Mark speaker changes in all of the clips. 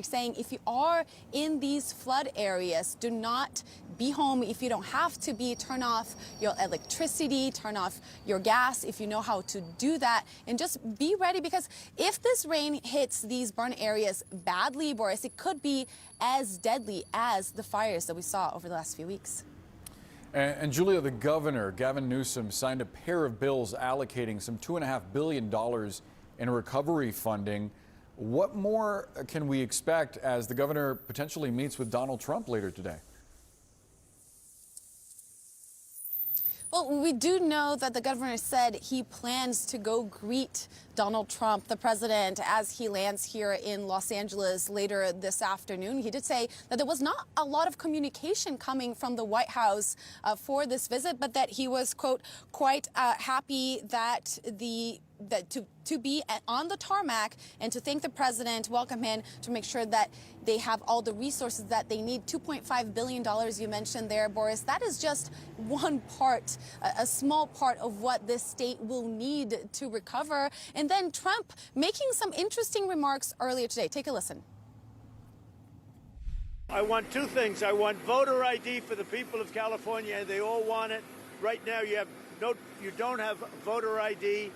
Speaker 1: saying if you are in these flood areas, do not be home if you don't have to be. Turn off your electricity, turn off your gas if you know how to do that, and just be ready, because if this rain hits these burn areas badly, Boris, it could be as deadly as the fires that we saw over the last few weeks.
Speaker 2: And Julia, the governor, Gavin Newsom, signed a pair of bills allocating some $2.5 billion in recovery funding. What more can we expect as the governor potentially meets with Donald Trump later today?
Speaker 1: Well, we do know that the governor said he plans to go greet Donald Trump, the president, as he lands here in Los Angeles later this afternoon. He did say that there was not a lot of communication coming from the White House for this visit, but that he was, quote, quite happy that to be on the tarmac and to thank the president, welcome him, to make sure that they have all the resources that they need. $2.5 billion you mentioned there, Boris. That is just one part, a small part of what this state will need to recover. And then Trump making some interesting remarks earlier today. Take a listen.
Speaker 3: I want two things. I want voter ID for the people of California. They all want it. Right now you don't have voter ID.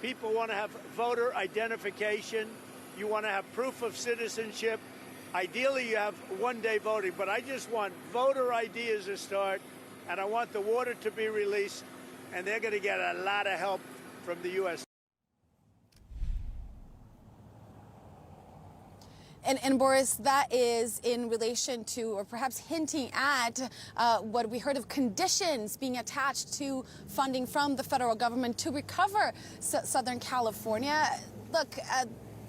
Speaker 3: People want to have voter identification. You want to have proof of citizenship. Ideally, you have one-day voting, but I just want voter ID as a start, and I want the water to be released, and they're going to get a lot of help from the U.S.
Speaker 1: And Boris, that is in relation to, or perhaps hinting at, what we heard of conditions being attached to funding from the federal government to recover Southern California. Look,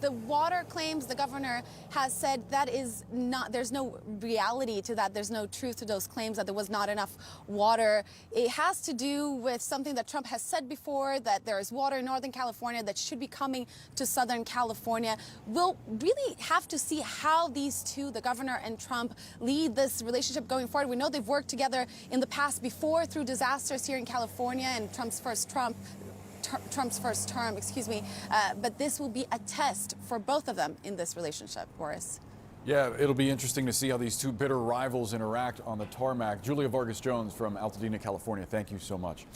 Speaker 1: the water claims, the governor has said that is not, there's no reality to that. There's no truth to those claims that there was not enough water. It has to do with something that Trump has said before, that there is water in Northern California that should be coming to Southern California. We'll really have to see how these two, the governor and Trump, lead this relationship going forward. We know they've worked together in the past before through disasters here in California and Trump's first term, but this will be a test for both of them in this relationship, Boris.
Speaker 2: Yeah, it'll be interesting to see how these two bitter rivals interact on the tarmac. Julia Vargas Jones from Altadena, California, thank you so much.